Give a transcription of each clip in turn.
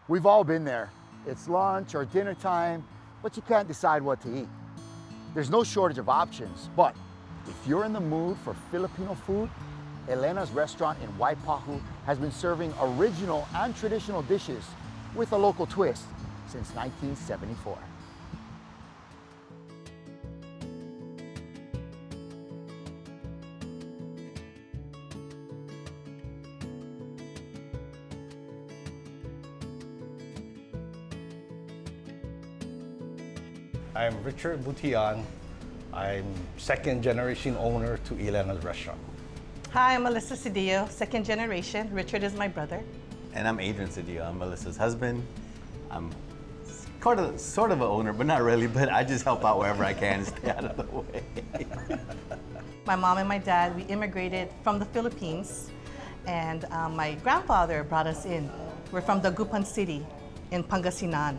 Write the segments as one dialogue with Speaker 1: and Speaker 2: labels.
Speaker 1: We've all been there. It's lunch or dinner time, but you can't decide what to eat. There's no shortage of options, but if you're in the mood for Filipino food, Elena's restaurant in Waipahu has been serving original and traditional dishes with a local twist since 1974.
Speaker 2: I'm Richard Butian. I'm second generation owner to Elena's restaurant.
Speaker 3: Hi, I'm Melissa Cedillo, second generation. Richard is my brother.
Speaker 4: And I'm Adrian Cedillo. I'm Melissa's husband. I'm sort of an owner, but not really, but I just help out wherever I can and stay out of the way.
Speaker 3: My mom and my dad, we immigrated from the Philippines, and my grandfather brought us in. We're from Dagupan City in Pangasinan.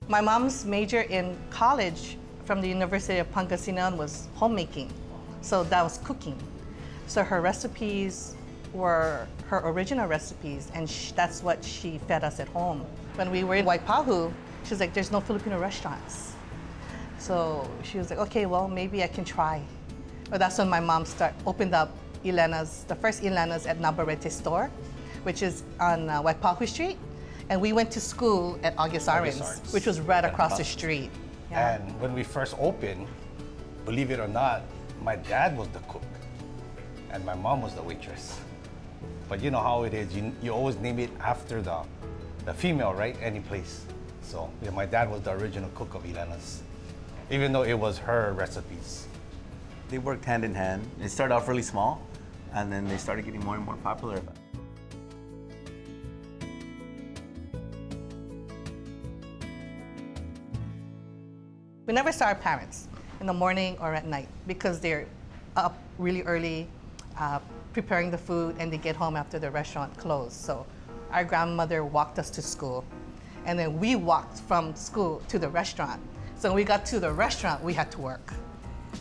Speaker 3: My mom's major in college from the University of Pangasinan was homemaking, so that was cooking. So her recipes were her original recipes, and that's what she fed us at home. When we were in Waipahu, she was like, there's no Filipino restaurants. So she was like, okay, well, maybe I can try. But that's when my mom opened up Elena's, the first Elena's at Navarrete store, which is on Waipahu Street. And we went to school at August Arens, which was right across the street. Yeah.
Speaker 2: And when we first opened, believe it or not, my dad was the cook and my mom was the waitress. But you know how it is, you always name it after the female, right? Any place. So yeah, my dad was the original cook of Elena's, even though it was her recipes.
Speaker 4: They worked hand in hand. It started off really small, and then they started getting more and more popular.
Speaker 3: We never saw our parents in the morning or at night because they're up really early preparing the food, and they get home after the restaurant closed. So our grandmother walked us to school, and then we walked from school to the restaurant. So when we got to the restaurant, we had to work.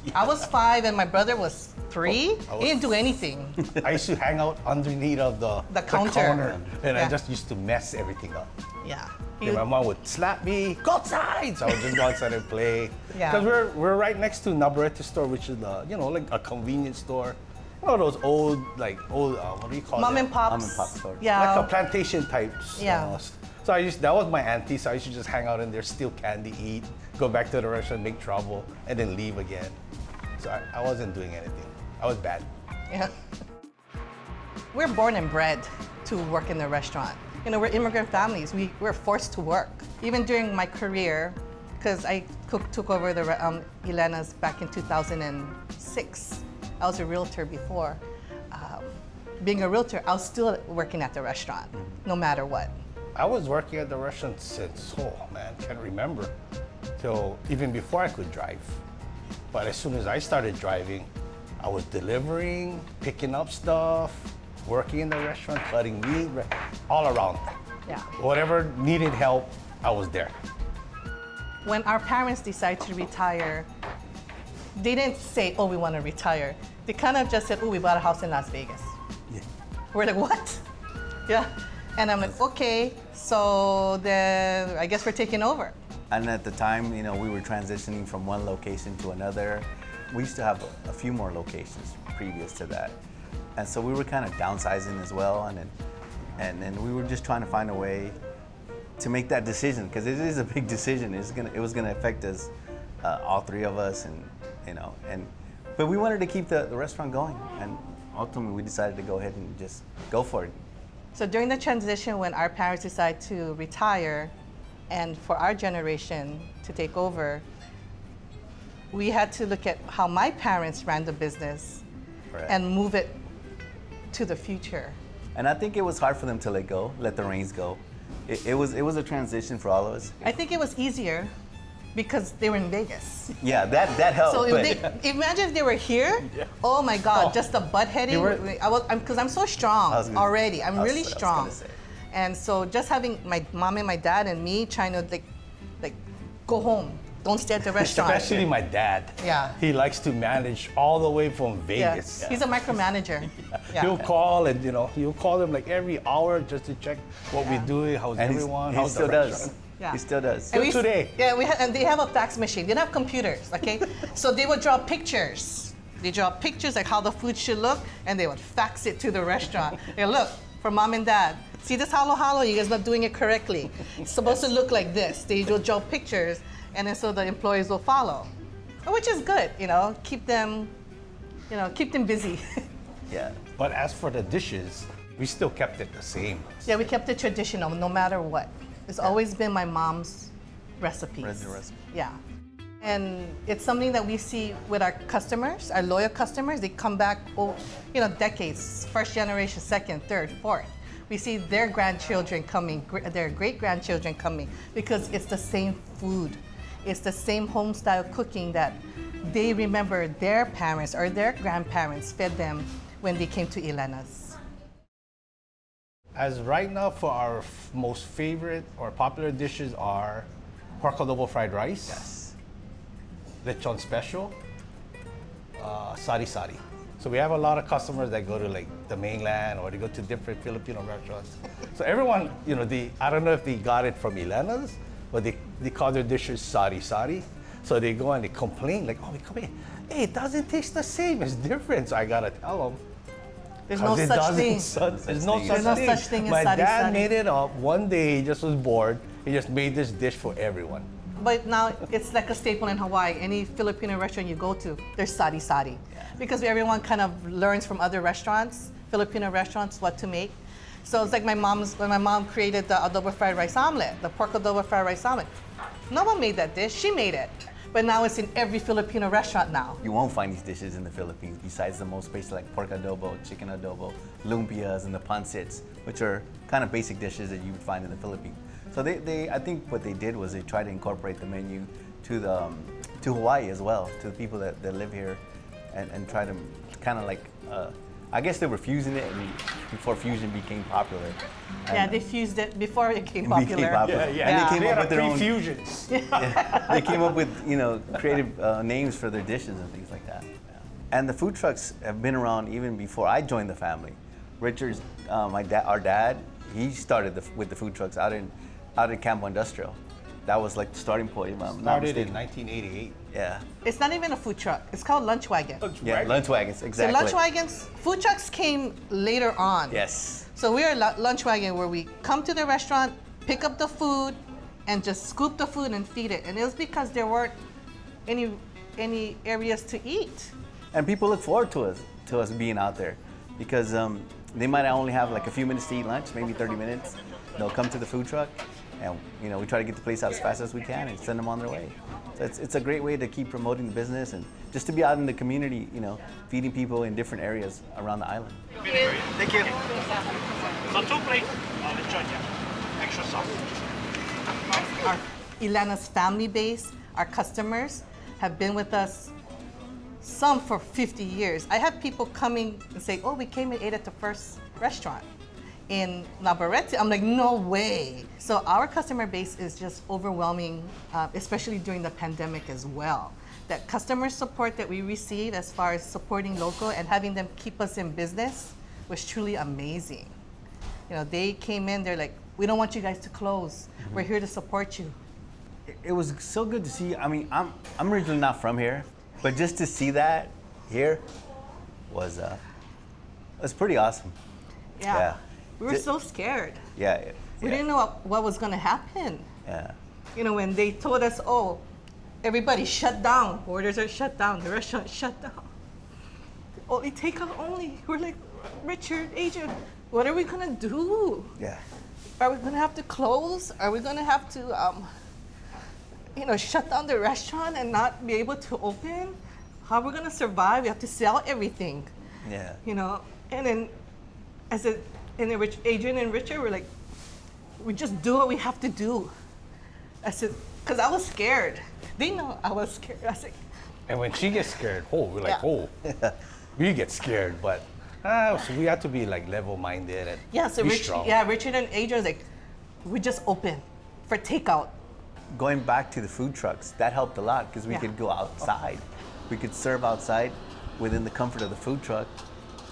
Speaker 3: Yeah. I was 5 and my brother was 3. He didn't do anything.
Speaker 2: I used to hang out underneath of the counter, and I just used to mess everything up.
Speaker 3: Yeah.
Speaker 2: My mom would slap me, go outside! So I would just go outside and play.
Speaker 3: Yeah.
Speaker 2: Because we're right next to Navarrete store, which is like a convenience store. You know those old, what do you call it?
Speaker 3: Mom and pops.
Speaker 4: Mom and pop store.
Speaker 3: Yeah.
Speaker 2: Like a plantation types.
Speaker 3: Yeah.
Speaker 2: So that was my auntie, so I used to just hang out in there, steal candy, eat, go back to the restaurant, make trouble, and then leave again. So I wasn't doing anything. I was bad.
Speaker 3: Yeah. We're born and bred to work in the restaurant. You know, we're immigrant families. We're forced to work. Even during my career, because I took over the Elena's back in 2006. I was a realtor before. Being a realtor, I was still working at the restaurant, no matter what.
Speaker 2: I was working at the restaurant since, can't remember, till even before I could drive. But as soon as I started driving, I was delivering, picking up stuff, working in the restaurant, cutting meat, all around.
Speaker 3: Yeah.
Speaker 2: Whatever needed help, I was there.
Speaker 3: When our parents decided to retire, they didn't say, oh, we want to retire. They kind of just said, oh, we bought a house in Las Vegas.
Speaker 4: Yeah.
Speaker 3: We're like, what? Yeah. And I'm like, okay, so then I guess we're taking over.
Speaker 4: And at the time, we were transitioning from one location to another. We used to have a few more locations previous to that. And so we were kind of downsizing as well. And then we were just trying to find a way to make that decision, because it is a big decision. It was gonna affect us, all 3 of us, but we wanted to keep the restaurant going. And ultimately we decided to go ahead and just go for it.
Speaker 3: So during the transition, when our parents decided to retire and for our generation to take over, we had to look at how my parents ran the business.
Speaker 4: Correct.
Speaker 3: And move it to the future.
Speaker 4: And I think it was hard for them to let the reins go. It was a transition for all of us.
Speaker 3: I think it was easier because they were in Vegas.
Speaker 4: Yeah, that helped.
Speaker 3: So imagine if they were here. Yeah. Oh my God, just the butt heading. Because I'm so strong already. I'm really strong. And so just having my mom and my dad and me trying to like go home Don't stay at the restaurant.
Speaker 2: Especially my dad.
Speaker 3: Yeah.
Speaker 2: He likes to manage all the way from Vegas.
Speaker 3: He's a micromanager. Yeah.
Speaker 2: He'll call and he'll call them like every hour just to check what we're doing, how's
Speaker 4: And
Speaker 2: everyone,
Speaker 4: he
Speaker 2: how's
Speaker 4: still
Speaker 2: the
Speaker 4: does.
Speaker 2: restaurant.
Speaker 3: Yeah.
Speaker 4: He still does.
Speaker 3: And
Speaker 2: Still today.
Speaker 3: Yeah, and they have a fax machine. They don't have computers, okay? So they would draw pictures. They draw pictures like how the food should look, and they would fax it to the restaurant. Hey, look, for mom and dad. See this halo, you guys not doing it correctly. It's supposed to look like this. They will draw pictures, and then so the employees will follow, which is good, keep them busy.
Speaker 4: Yeah.
Speaker 2: But as for the dishes, we still kept it the same.
Speaker 3: Yeah, we kept it traditional no matter what. It's always been my mom's recipes.
Speaker 4: Original recipe.
Speaker 3: Yeah. And it's something that we see with our customers, our loyal customers. They come back, decades, first generation, second, third, fourth. We see their grandchildren coming, their great-grandchildren coming, because it's the same food. It's the same home style cooking that they remember their parents or their grandparents fed them when they came to Elena's.
Speaker 2: As right now, for our most favorite or popular dishes are pork adobo fried rice,
Speaker 4: Yes.
Speaker 2: lechon special, sari sari. So we have a lot of customers that go to like the mainland or they go to different Filipino restaurants. So everyone, I don't know if they got it from Elena's, but they call their dishes sari sari. So they go and they complain like, oh, we come in, hey, it doesn't taste the same, it's different. So I gotta tell them.
Speaker 3: There's no such thing.
Speaker 2: There's no
Speaker 3: There's no such thing as
Speaker 2: My
Speaker 3: sari
Speaker 2: dad
Speaker 3: sari.
Speaker 2: made it up. One day he just was bored. He just made this dish for everyone.
Speaker 3: But now it's like a staple in Hawaii. Any Filipino restaurant you go to, there's sari sari. Because everyone kind of learns from other restaurants, Filipino restaurants, what to make. So it's like when my mom created the adobo fried rice omelet, the pork adobo fried rice omelet. No one made that dish, she made it. But now it's in every Filipino restaurant now.
Speaker 4: You won't find these dishes in the Philippines besides the most basic like pork adobo, chicken adobo, lumpias, and the pancits, which are kind of basic dishes that you would find in the Philippines. So I think what they did was they tried to incorporate the menu to Hawaii as well, to the people that live here, and try to kind of like, I guess they were fusing it before fusion became popular.
Speaker 3: Yeah, they fused it before it became popular.
Speaker 2: Yeah.
Speaker 4: And they came up with their own.
Speaker 2: fusions.
Speaker 4: They came up with creative names for their dishes and things like that. Yeah. And the food trucks have been around even before I joined the family. Richard's our dad, he started with the food trucks out in Campo Industrial. That was like the starting point. If I'm not
Speaker 2: Started in
Speaker 4: mistaken.
Speaker 2: 1988.
Speaker 4: Yeah.
Speaker 3: It's not even a food truck. It's called Lunch Wagon.
Speaker 4: Yeah, lunch wagons,
Speaker 3: So
Speaker 4: exactly.
Speaker 3: lunch wagons, food trucks came later on.
Speaker 4: Yes.
Speaker 3: So we are lunch wagon where we come to the restaurant, pick up the food, and just scoop the food and feed it. And it was because there weren't any areas to eat.
Speaker 4: And people look forward to us being out there because they might only have like a few minutes to eat lunch, maybe 30 minutes. They'll come to the food truck, and we try to get the place out as fast as we can and send them on their way. So it's a great way to keep promoting the business and just to be out in the community, feeding people in different areas around the island.
Speaker 5: Thank you. So 2 plates of lechon, extra sauce.
Speaker 3: Our Elena's family base, our customers, have been with us, some for 50 years. I have people coming and say, oh, we came and ate at the first restaurant in Navarrete. I'm like, no way. So our customer base is just overwhelming, especially during the pandemic as well. That customer support that we receive as far as supporting local and having them keep us in business was truly amazing. They came in, they're like, we don't want you guys to close. We're here to support you.
Speaker 4: It was so good to see. I mean, I'm originally not from here, but just to see that here was pretty awesome.
Speaker 3: Yeah. We were
Speaker 4: Ju-
Speaker 3: so scared.
Speaker 4: Yeah.
Speaker 3: We didn't know what was going to happen.
Speaker 4: Yeah.
Speaker 3: When they told us, oh, everybody shut down, borders are shut down, the restaurant shut down. Only takeout only. We're like, Richard, Adrian, what are we going to do?
Speaker 4: Yeah.
Speaker 3: Are we going to have to close? Are we going to have to, shut down the restaurant and not be able to open? How are we going to survive? We have to sell everything.
Speaker 4: Yeah.
Speaker 3: And then Adrian and Richard were like, we just do what we have to do. I said, because I was scared. They know I was scared. I said,
Speaker 2: And when she gets scared, we're like,
Speaker 3: Yeah.
Speaker 2: we get scared, but so we have to be like level-minded and
Speaker 3: yeah, so
Speaker 2: be strong.
Speaker 3: Richard and Adrian was like, we just open for takeout.
Speaker 4: going back to the food trucks, that helped a lot because we
Speaker 3: Yeah.
Speaker 4: could go outside. We could serve outside within the comfort of the food truck,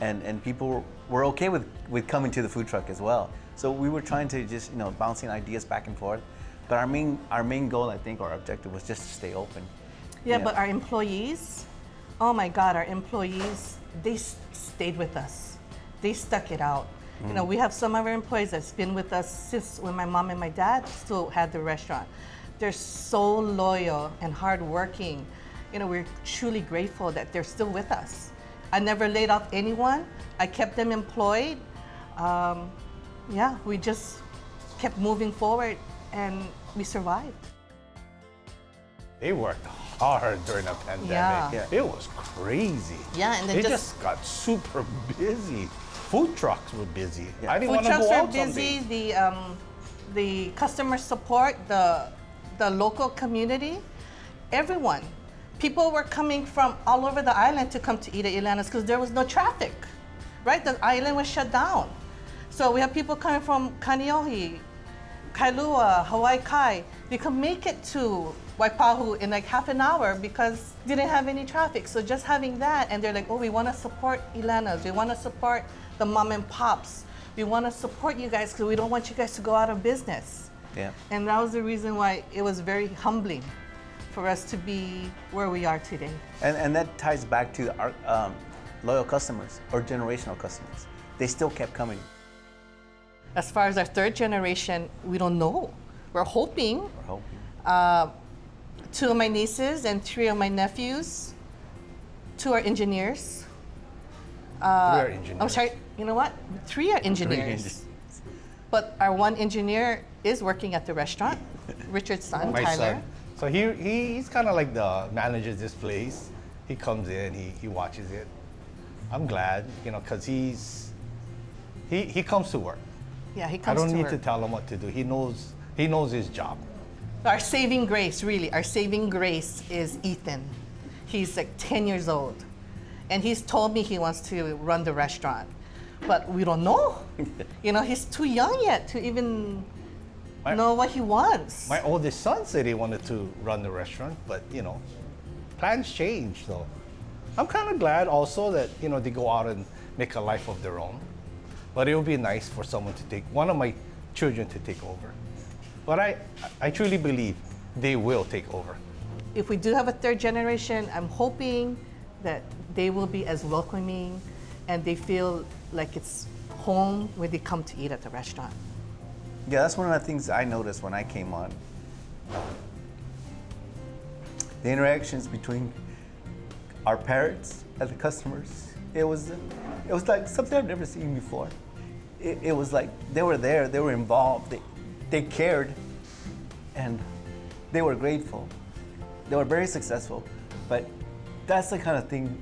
Speaker 4: and people were okay with coming to the food truck as well. So we were trying to just, bouncing ideas back and forth. But our main goal, I think, our objective was just to stay open.
Speaker 3: Yeah, but our employees, oh my God, our employees, they stayed with us. They stuck it out. We have some of our employees that's been with us since when my mom and my dad still had the restaurant. They're so loyal and hardworking. We're truly grateful that they're still with us. I never laid off anyone. I kept them employed. We just kept moving forward and we survived.
Speaker 2: They worked hard during the pandemic.
Speaker 3: Yeah.
Speaker 2: It was crazy.
Speaker 3: Yeah, and then
Speaker 2: they
Speaker 3: just-
Speaker 2: just got super busy. Food trucks were busy. I didn't
Speaker 3: Food
Speaker 2: want to
Speaker 3: trucks
Speaker 2: go
Speaker 3: were
Speaker 2: out
Speaker 3: busy.
Speaker 2: some days.
Speaker 3: The customer support, the local community, everyone. People were coming from all over the island to come to eat at Elena's because there was no traffic, right? The island was shut down. So we have people coming from Kaneohe, Kailua, Hawaiʻi. They could make it to Waipahu in like half an hour because they didn't have any traffic. So just having that, and they're like, oh, we want to support Elena's. We want to support the mom and pops. We want to support you guys because we don't want you guys to go out of business.
Speaker 4: Yeah.
Speaker 3: And that was the reason why it was very humbling for us to be where we are today.
Speaker 4: And that ties back to our loyal customers or generational customers. They still kept coming.
Speaker 3: As far as our third generation, we don't know. We're hoping.
Speaker 4: We're hoping.
Speaker 3: 2 of my nieces and 3 of my nephews, 2 are engineers.
Speaker 2: 3 are engineers.
Speaker 3: I'm sorry, you know what? 3 are engineers. But our 1 engineer is working at the restaurant, Richard's son,
Speaker 2: My
Speaker 3: Tyler.
Speaker 2: son. So he's kind of like the manager of this place. He comes in, he watches it. I'm glad, because he comes to work.
Speaker 3: Yeah, he
Speaker 2: I
Speaker 3: comes
Speaker 2: don't
Speaker 3: to
Speaker 2: need
Speaker 3: work.
Speaker 2: to tell him what to do. He knows his job.
Speaker 3: Our saving grace, really, our saving grace is Ethan. He's like 10 years old. And he's told me he wants to run the restaurant. But we don't know. He's too young yet to even know what he wants.
Speaker 2: My oldest son said he wanted to run the restaurant, but plans change. So I'm kind of glad also that they go out and make a life of their own. But it would be nice for someone to take one of my children to take over. But I truly believe they will take over.
Speaker 3: If we do have a third generation, I'm hoping that they will be as welcoming and they feel like it's home when they come to eat at the restaurant.
Speaker 4: Yeah, that's one of the things I noticed when I came on. The interactions between our parents and the customers, it was like something I've never seen before. It was like they were there, they were involved, they cared, and they were grateful. They were very successful, but that's the kind of thing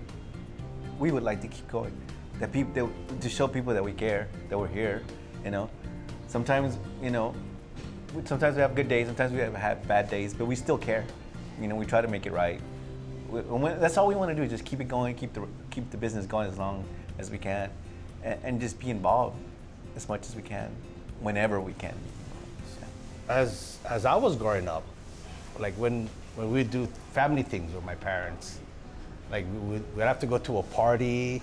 Speaker 4: we would like to keep going. To show people that we care, that we're here, Sometimes, sometimes we have good days, sometimes we have bad days, but we still care. We try to make it right. That's all we want to do, is just keep it going, keep the business going as long as we can, and just be involved as much as we can, whenever we can.
Speaker 2: As I was growing up, like when we do family things with my parents, like we'd have to go to a party,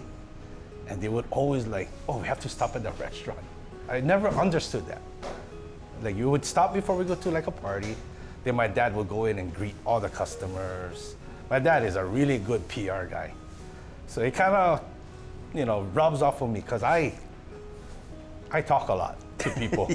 Speaker 2: and they would always like, oh, we have to stop at the restaurant. I never understood that. Like you would stop before we go to like a party, then my dad would go in and greet all the customers. My dad is a really good PR guy. So it kind of, rubs off on me because I talk a lot to people.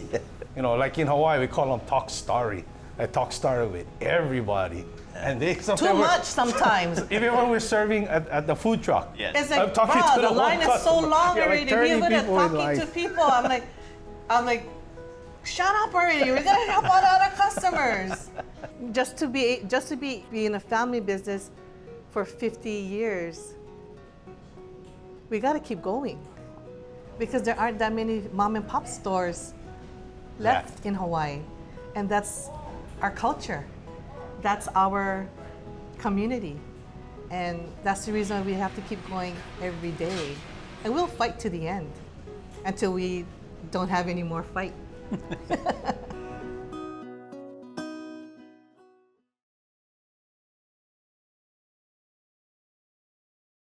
Speaker 4: Yeah.
Speaker 2: Like in Hawaii, we call them talk story. I talk story with everybody. And they
Speaker 3: Too much sometimes.
Speaker 2: Even when we're serving at the food truck.
Speaker 4: Yes.
Speaker 3: It's like,
Speaker 2: I'm talking
Speaker 3: wow,
Speaker 2: to the
Speaker 3: the line
Speaker 2: whole
Speaker 3: is so
Speaker 2: customer.
Speaker 3: long
Speaker 2: Yeah, like
Speaker 3: already.
Speaker 2: 30
Speaker 3: We're
Speaker 2: people in
Speaker 3: talking
Speaker 2: line.
Speaker 3: to people. I'm like, shut up already. We're gonna help out other customers. Just to be in a family business for 50 years, we gotta keep going. Because there aren't that many mom and pop stores left in Hawaii. And that's our culture. That's our community. And that's the reason why we have to keep going every day. And we'll fight to the end until we don't have any more fight.